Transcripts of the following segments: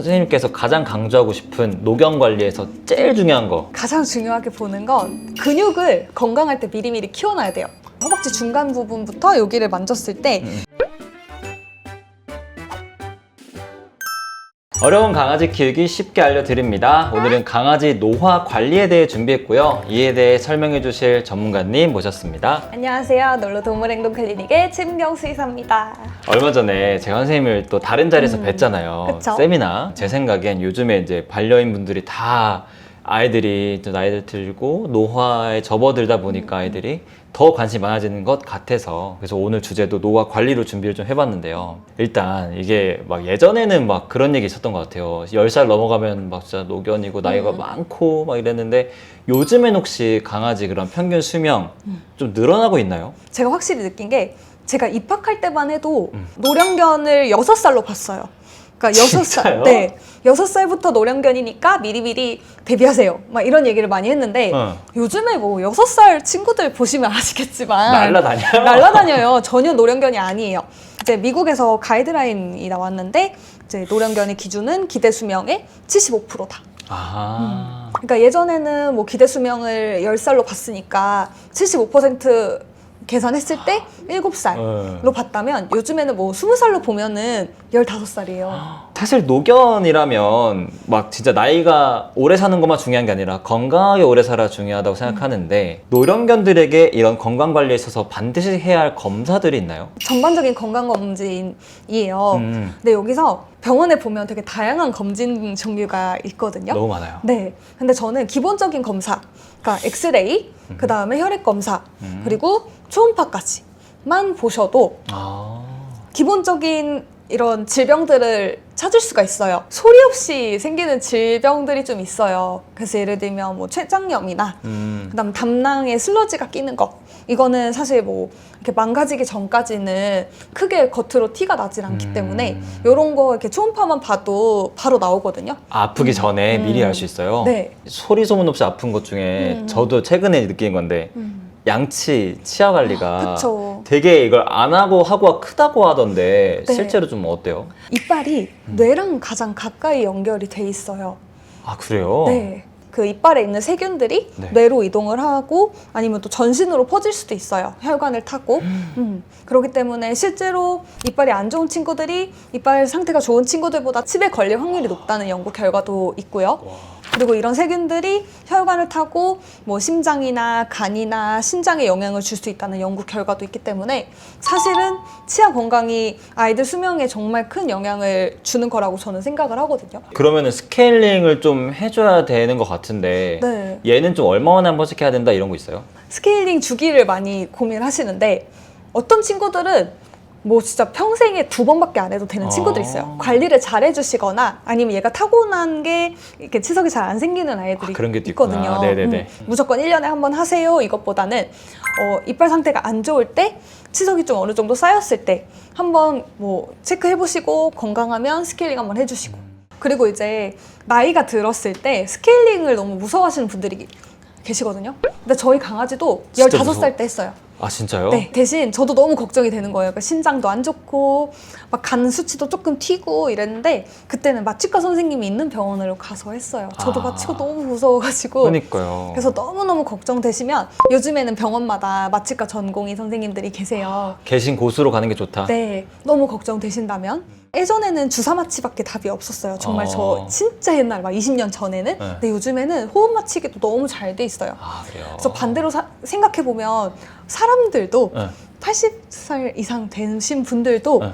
선생님께서 가장 강조하고 싶은 노경 관리에서 제일 중요한 거. 가장 중요하게 보는 건 근육을 건강할 때 미리미리 키워놔야 돼요. 허벅지 중간 부분부터 여기를 만졌을 때 어려운 강아지 키우기 쉽게 알려드립니다. 오늘은 강아지 노화 관리에 대해 준비했고요. 이에 대해 설명해 주실 전문가님 모셨습니다. 안녕하세요. 놀러 동물행동 클리닉의 최민경 의사입니다. 얼마 전에 제가 선생님을 또 다른 자리에서 뵀잖아요. 그쵸? 세미나. 제 생각엔 요즘에 이제 반려인 분들이 다 아이들이 또 나이를 들고 노화에 접어들다 보니까 아이들이 더 관심이 많아지는 것 같아서 그래서 오늘 주제도 노화 관리로 준비를 좀 해봤는데요. 일단 이게 막 예전에는 막 그런 얘기 있었던 것 같아요. 10살 넘어가면 막 진짜 노견이고 나이가 많고 막 이랬는데 요즘엔 혹시 강아지 그런 평균 수명 좀 늘어나고 있나요? 제가 확실히 느낀 게 제가 입학할 때만 해도 노령견을 6살로 봤어요. 그러니까 6살. 진짜요? 네. 6살부터 노령견이니까 미리미리 대비하세요. 막 이런 얘기를 많이 했는데 요즘에 뭐 6살 친구들 보시면 아시겠지만 날라다녀요? 날라다녀요. 전혀 노령견이 아니에요. 이제 미국에서 가이드라인이 나왔는데 이제 노령견의 기준은 기대 수명의 75%다. 아. 그러니까 예전에는 뭐 기대 수명을 10살로 봤으니까 75% 계산했을 때 7살로 봤다면 요즘에는 뭐 20살로 보면은 15살이에요. 사실 노견이라면 막 진짜 나이가 오래 사는 것만 중요한 게 아니라 건강하게 오래 살아 중요하다고 생각하는데 노령견들에게 이런 건강 관리에 있어서 반드시 해야 할 검사들이 있나요? 전반적인 건강검진이에요. 근데 여기서 병원에 보면 되게 다양한 검진 종류가 있거든요. 너무 많아요. 네. 근데 저는 기본적인 검사, 그러니까 엑스레이, 그 다음에 혈액 검사, 그리고 초음파까지만 보셔도 아. 기본적인 이런 질병들을 찾을 수가 있어요. 소리 없이 생기는 질병들이 좀 있어요. 그래서 예를 들면 뭐 췌장염이나 그다음 담낭에 슬러지가 끼는 거. 이거는 사실 뭐 이렇게 망가지기 전까지는 크게 겉으로 티가 나질 않기 때문에 이런 거 이렇게 초음파만 봐도 바로 나오거든요. 아프기 전에 미리 알 수 있어요? 네. 소리 소문 없이 아픈 것 중에 저도 최근에 느낀 건데 양치, 치아 관리가 그쵸. 되게 이걸 안 하고 하고가 크다고 하던데 네. 실제로 좀 어때요? 이빨이 뇌랑 가장 가까이 연결이 돼 있어요. 아 그래요? 네. 그 이빨에 있는 세균들이 네. 뇌로 이동을 하고 아니면 또 전신으로 퍼질 수도 있어요. 혈관을 타고. 그렇기 때문에 실제로 이빨이 안 좋은 친구들이 이빨 상태가 좋은 친구들보다 치매 걸릴 확률이 높다는 연구 결과도 있고요. 그리고 이런 세균들이 혈관을 타고 뭐 심장이나 간이나 신장에 영향을 줄 수 있다는 연구 결과도 있기 때문에 사실은 치아 건강이 아이들 수명에 정말 큰 영향을 주는 거라고 저는 생각을 하거든요. 그러면은 스케일링을 좀 해줘야 되는 것 같은데 네. 얘는 좀 얼마만에 한 번씩 해야 된다 이런 거 있어요? 스케일링 주기를 많이 고민하시는데 어떤 친구들은 뭐 진짜 평생에 2번밖에 안 해도 되는 친구들 있어요. 관리를 잘 해주시거나 아니면 얘가 타고난 게 이렇게 치석이 잘 안 생기는 아이들이 그런 게 또 있거든요. 있구나. 네네네. 무조건 1년에 한 번 하세요 이것보다는 이빨 상태가 안 좋을 때 치석이 좀 어느 정도 쌓였을 때 한번 뭐 체크해보시고 건강하면 스케일링 한번 해주시고 그리고 이제 나이가 들었을 때 스케일링을 너무 무서워하시는 분들이 계시거든요. 근데 저희 강아지도 진짜 15살 때 했어요. 아 진짜요? 네, 대신 저도 너무 걱정이 되는 거예요. 그러니까 신장도 안 좋고 막 간 수치도 조금 튀고 이랬는데 그때는 마취과 선생님이 있는 병원으로 가서 했어요. 저도 마취가 너무 무서워가지고 그러니까요. 그래서 너무너무 걱정되시면 요즘에는 병원마다 마취과 전공의 선생님들이 계세요. 계신 곳으로 가는 게 좋다. 네, 너무 걱정되신다면 예전에는 주사 마취밖에 답이 없었어요. 정말 저 진짜 옛날 막 20년 전에는. 근데 요즘에는 호흡 마취기도 너무 잘 돼 있어요. 아 그래요? 그래서 반대로 생각해 보면 사람들도 네. 80살 이상 되신 분들도 네.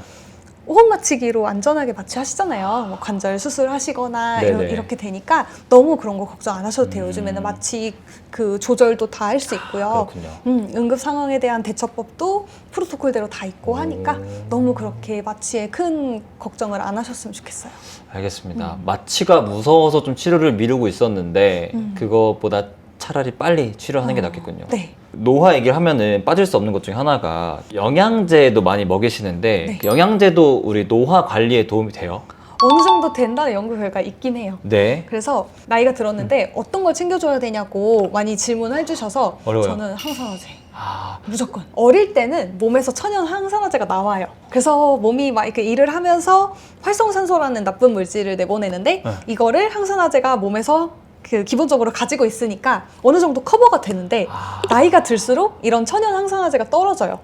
호흡 마취기로 안전하게 마취하시잖아요. 뭐 관절 수술하시거나 네네. 이렇게 되니까 너무 그런 거 걱정 안 하셔도 돼요. 요즘에는 마취 그 조절도 다 할 수 있고요. 그렇군요. 응급 상황에 대한 대처법도 프로토콜대로 다 있고 하니까 너무 그렇게 마취에 큰 걱정을 안 하셨으면 좋겠어요. 알겠습니다. 마취가 무서워서 좀 치료를 미루고 있었는데 그것보다 차라리 빨리 치료하는 게 낫겠군요. 네. 노화 얘기를 하면은 빠질 수 없는 것 중에 하나가 영양제도 많이 먹이시는데 네. 그 영양제도 우리 노화 관리에 도움이 돼요? 어느 정도 된다는 연구 결과 있긴 해요. 네. 그래서 나이가 들었는데 어떤 걸 챙겨줘야 되냐고 많이 질문을 해주셔서 어려워요. 저는 항상 아, 무조건. 어릴 때는 몸에서 천연 항산화제가 나와요. 그래서 몸이 막 이렇게 일을 하면서 활성산소라는 나쁜 물질을 내보내는데 네. 이거를 항산화제가 몸에서 그 기본적으로 가지고 있으니까 어느 정도 커버가 되는데 나이가 들수록 이런 천연 항산화제가 떨어져요.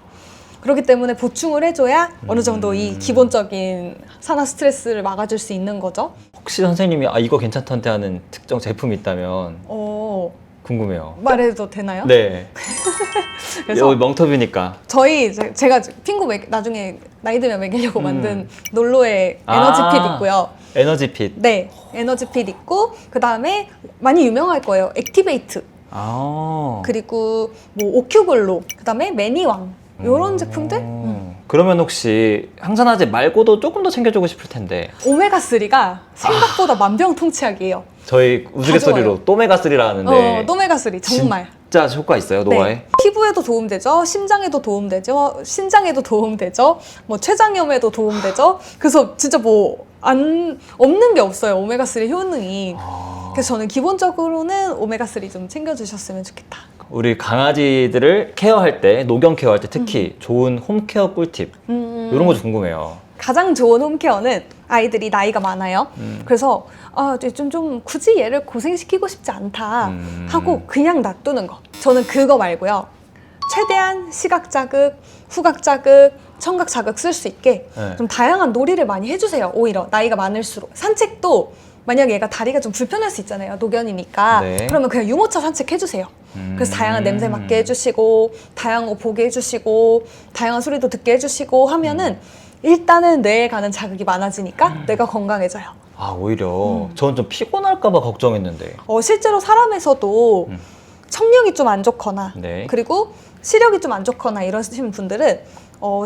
그렇기 때문에 보충을 해줘야 어느 정도 이 기본적인 산화 스트레스를 막아줄 수 있는 거죠. 혹시 선생님이 이거 괜찮던데 하는 특정 제품이 있다면 궁금해요. 말해도 되나요? 네. 그래서 여기 멍터뷰니까. 제가 핑구 나중에 나이 들면 먹이려고 만든 놀로의 에너지핏 있고요. 에너지핏. 네, 에너지핏 있고 그 다음에 많이 유명할 거예요. 액티베이트 그리고 뭐 오큐글로 그 다음에 매니왕 이런 제품들. 그러면 혹시 항산화제 말고도 조금 더 챙겨주고 싶을 텐데 오메가3가 생각보다 만병통치약이에요. 저희 우스갯소리로 또메가3라 하는데 오메가3 정말 진짜 효과 있어요, 노화에? 네. 피부에도 도움되죠, 심장에도 도움되죠, 신장에도 도움되죠, 뭐 췌장염에도 도움되죠. 그래서 진짜 뭐 없는 게 없어요, 오메가3 효능이. 그래서 저는 기본적으로는 오메가3 좀 챙겨주셨으면 좋겠다. 우리 강아지들을 케어할 때, 노경 케어할 때 특히 좋은 홈케어 꿀팁 이런 거 좀 궁금해요. 가장 좋은 홈케어는 아이들이 나이가 많아요. 그래서 좀 굳이 얘를 고생시키고 싶지 않다 하고 그냥 놔두는 거. 저는 그거 말고요. 최대한 시각 자극, 후각 자극, 청각 자극 쓸 수 있게 네. 좀 다양한 놀이를 많이 해주세요. 오히려 나이가 많을수록. 산책도 만약에 얘가 다리가 좀 불편할 수 있잖아요. 노견이니까. 네. 그러면 그냥 유모차 산책해주세요. 그래서 다양한 냄새 맡게 해주시고 다양한 거 보게 해주시고 다양한 소리도 듣게 해주시고 하면은 일단은 뇌에 가는 자극이 많아지니까 뇌가 건강해져요. 오히려 저는 좀 피곤할까 봐 걱정했는데. 실제로 사람에서도 청력이 좀 안 좋거나 네. 그리고 시력이 좀 안 좋거나 이러신 분들은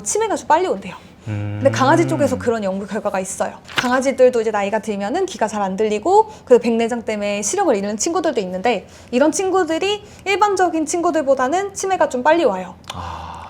치매가 좀 빨리 온대요. 근데 강아지 쪽에서 그런 연구 결과가 있어요. 강아지들도 이제 나이가 들면은 귀가 잘 안 들리고 그 백내장 때문에 시력을 잃는 친구들도 있는데 이런 친구들이 일반적인 친구들보다는 치매가 좀 빨리 와요.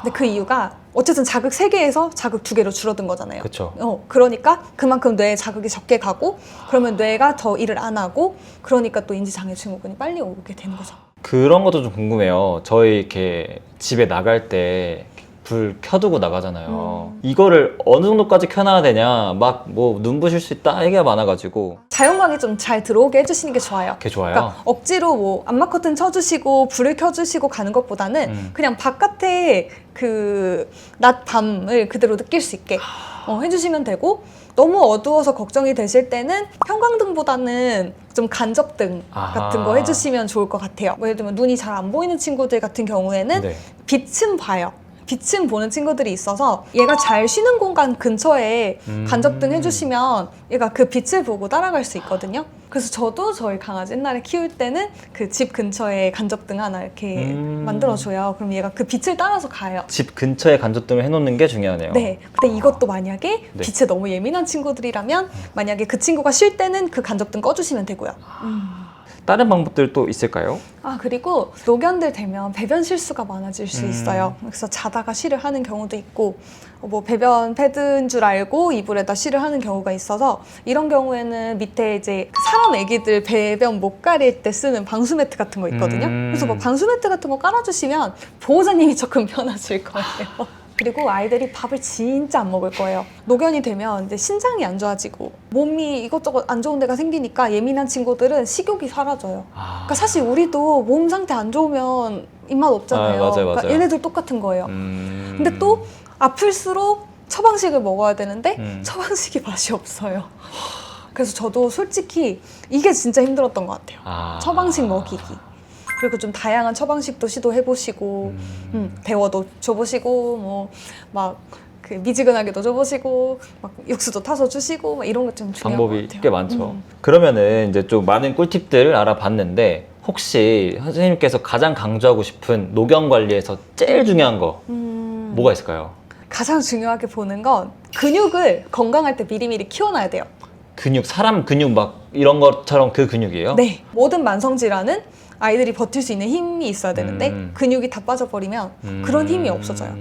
근데 그 이유가 어쨌든 자극 3개에서 자극 2개로 줄어든 거잖아요. 그쵸. 그러니까 그만큼 뇌에 자극이 적게 가고 그러면 뇌가 더 일을 안 하고 그러니까 또 인지장애 증후군이 빨리 오게 되는 거죠. 그런 것도 좀 궁금해요. 저희 이렇게 집에 나갈 때 불 켜두고 나가잖아요. 이거를 어느 정도까지 켜놔야 되냐, 막 뭐 눈부실 수 있다 얘기가 많아가지고. 자연광이 좀 잘 들어오게 해주시는 게 좋아요. 그게 좋아요. 그러니까 억지로 뭐 암막 커튼 쳐주시고 불을 켜주시고 가는 것보다는 그냥 바깥에 그 낮 밤을 그대로 느낄 수 있게 해주시면 되고, 너무 어두워서 걱정이 되실 때는 형광등보다는 좀 간접등 같은 거 해주시면 좋을 것 같아요. 뭐 예를 들면 눈이 잘 안 보이는 친구들 같은 경우에는 네. 빛은 봐요. 빛은 보는 친구들이 있어서 얘가 잘 쉬는 공간 근처에 간접등 해주시면 얘가 그 빛을 보고 따라갈 수 있거든요. 그래서 저도 저희 강아지 옛날에 키울 때는 그 집 근처에 간접등 하나 이렇게 만들어줘요. 그럼 얘가 그 빛을 따라서 가요. 집 근처에 간접등을 해놓는 게 중요하네요. 네. 근데 이것도 만약에 네. 빛에 너무 예민한 친구들이라면 만약에 그 친구가 쉴 때는 그 간접등 꺼주시면 되고요. 다른 방법들도 있을까요? 그리고 노견들 되면 배변 실수가 많아질 수 있어요. 그래서 자다가 쉬를 하는 경우도 있고, 뭐 배변 패드인 줄 알고 이불에다 쉬를 하는 경우가 있어서, 이런 경우에는 밑에 이제 사람 애기들 배변 못 가릴 때 쓰는 방수 매트 같은 거 있거든요. 그래서 뭐 방수 매트 같은 거 깔아주시면 보호자님이 조금 편하실 거예요. 그리고 아이들이 밥을 진짜 안 먹을 거예요. 노견이 되면 이제 신장이 안 좋아지고 몸이 이것저것 안 좋은 데가 생기니까 예민한 친구들은 식욕이 사라져요. 그러니까 사실 우리도 몸 상태 안 좋으면 입맛 없잖아요. 맞아요, 그러니까 맞아요. 얘네들 똑같은 거예요. 근데 또 아플수록 처방식을 먹어야 되는데 처방식이 맛이 없어요. 그래서 저도 솔직히 이게 진짜 힘들었던 것 같아요. 처방식 먹이기. 그리고 좀 다양한 처방식도 시도해보시고 데워도 줘보시고 뭐 막 그 미지근하게도 줘보시고 막 육수도 타서 주시고 막 이런 것 좀 중요한 것 방법이 같아요. 꽤 많죠. 그러면은 이제 좀 많은 꿀팁들을 알아봤는데, 혹시 선생님께서 가장 강조하고 싶은 노경 관리에서 제일 중요한 거 뭐가 있을까요? 가장 중요하게 보는 건 근육을 건강할 때 미리미리 키워놔야 돼요. 근육, 사람 근육 막 이런 것처럼 그 근육이에요? 네. 모든 만성질환은 아이들이 버틸 수 있는 힘이 있어야 되는데 근육이 다 빠져버리면 그런 힘이 없어져요.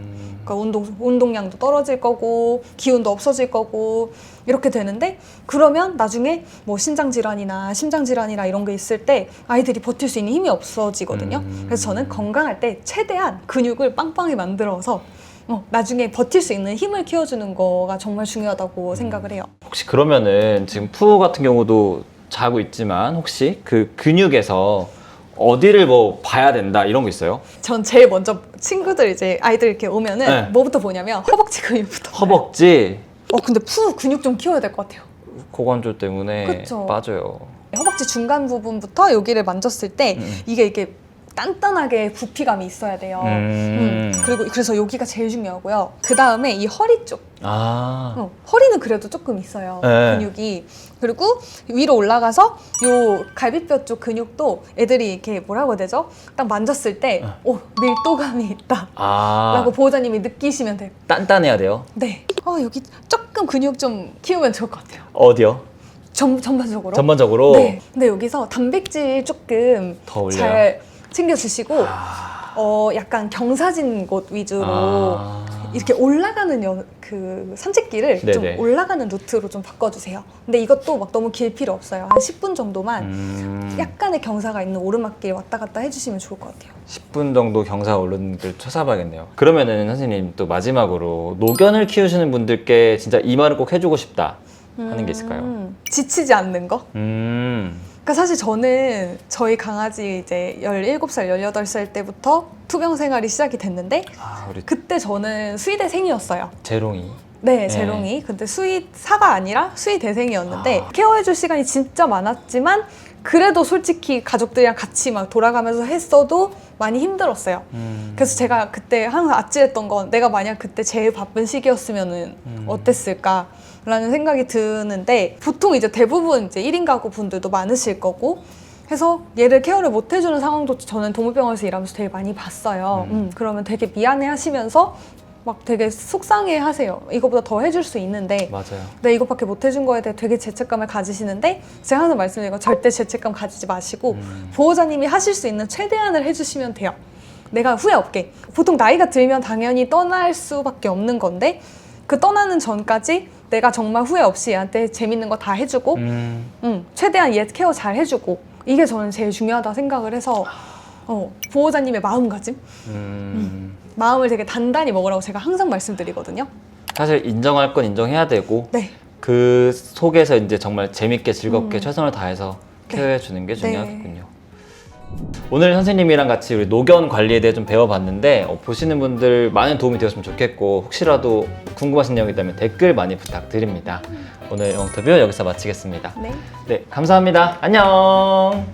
그러니까 운동량도 떨어질 거고 기운도 없어질 거고 이렇게 되는데 그러면 나중에 뭐 신장 질환이나 심장 질환이나 이런 게 있을 때 아이들이 버틸 수 있는 힘이 없어지거든요. 그래서 저는 건강할 때 최대한 근육을 빵빵히 만들어서 나중에 버틸 수 있는 힘을 키워주는 거가 정말 중요하다고 생각을 해요. 혹시 그러면은 지금 푸 같은 경우도 자고 있지만 혹시 그 근육에서 어디를 뭐 봐야 된다 이런 거 있어요? 전 제일 먼저 친구들 이제 아이들 이렇게 오면은 네. 뭐부터 보냐면 허벅지 근육부터. 허벅지, 근데 푸 근육 좀 키워야 될 것 같아요. 고관절 때문에 그쵸. 빠져요. 허벅지 중간 부분부터 여기를 만졌을 때 이게 이렇게 단단하게 부피감이 있어야 돼요. 그리고 그래서 여기가 제일 중요하고요. 그 다음에 이 허리 쪽. 아, 허리는 그래도 조금 있어요. 네. 근육이. 그리고 위로 올라가서 요 갈비뼈 쪽 근육도 애들이 이렇게 뭐라고 해야 되죠? 딱 만졌을 때 밀도감이 있다 라고 보호자님이 느끼시면 돼요. 단단해야 돼요. 네. 여기 조금 근육 좀 키우면 좋을 것 같아요. 어디요? 전반적으로. 전반적으로? 네. 근데 여기서 단백질 조금 더 올려요? 잘 챙겨주시고 약간 경사진 곳 위주로 이렇게 올라가는 그 산책길을 네네. 좀 올라가는 루트로 좀 바꿔주세요. 근데 이것도 막 너무 길 필요 없어요. 한 10분 정도만 약간의 경사가 있는 오르막길 왔다 갔다 해주시면 좋을 것 같아요. 10분 정도 경사 오르는 길 찾아봐야겠네요. 그러면은 선생님 또 마지막으로 노견을 키우시는 분들께 진짜 이 말을 꼭 해주고 싶다 하는 게 있을까요? 지치지 않는 거? 그러니까 사실 저는 저희 강아지 이제 17살, 18살 때부터 투병 생활이 시작이 됐는데 우리 그때 저는 수의대생이었어요. 재롱이. 네, 재롱이. 근데 수의사가 아니라 수의대생이었는데 케어해줄 시간이 진짜 많았지만 그래도 솔직히 가족들이랑 같이 막 돌아가면서 했어도 많이 힘들었어요. 그래서 제가 그때 항상 아찔했던 건 내가 만약 그때 제일 바쁜 시기였으면 어땠을까 라는 생각이 드는데 보통 이제 대부분 이제 1인 가구 분들도 많으실 거고 해서 얘를 케어를 못 해주는 상황도 저는 동물병원에서 일하면서 되게 많이 봤어요. 그러면 되게 미안해 하시면서 막 되게 속상해 하세요. 이거보다 더 해줄 수 있는데 맞아요. 내가 이것밖에 못 해준 거에 대해 되게 죄책감을 가지시는데 제가 항상 말씀드린 거 절대 죄책감 가지지 마시고 보호자님이 하실 수 있는 최대한을 해주시면 돼요. 내가 후회 없게. 보통 나이가 들면 당연히 떠날 수밖에 없는 건데 그 떠나는 전까지 내가 정말 후회 없이 얘한테 재밌는 거 다 해주고 최대한 얘 케어 잘 해주고 이게 저는 제일 중요하다 생각을 해서 보호자님의 마음가짐 마음을 되게 단단히 먹으라고 제가 항상 말씀드리거든요. 사실 인정할 건 인정해야 되고 네. 그 속에서 이제 정말 재밌게 즐겁게 최선을 다해서 케어해 주는 게 중요하겠군요. 오늘 선생님이랑 같이 우리 노견 관리에 대해 좀 배워봤는데 보시는 분들 많은 도움이 되었으면 좋겠고 혹시라도 궁금하신 내용이 있다면 댓글 많이 부탁드립니다. 오늘 영터뷰 여기서 마치겠습니다. 네. 네, 감사합니다. 안녕.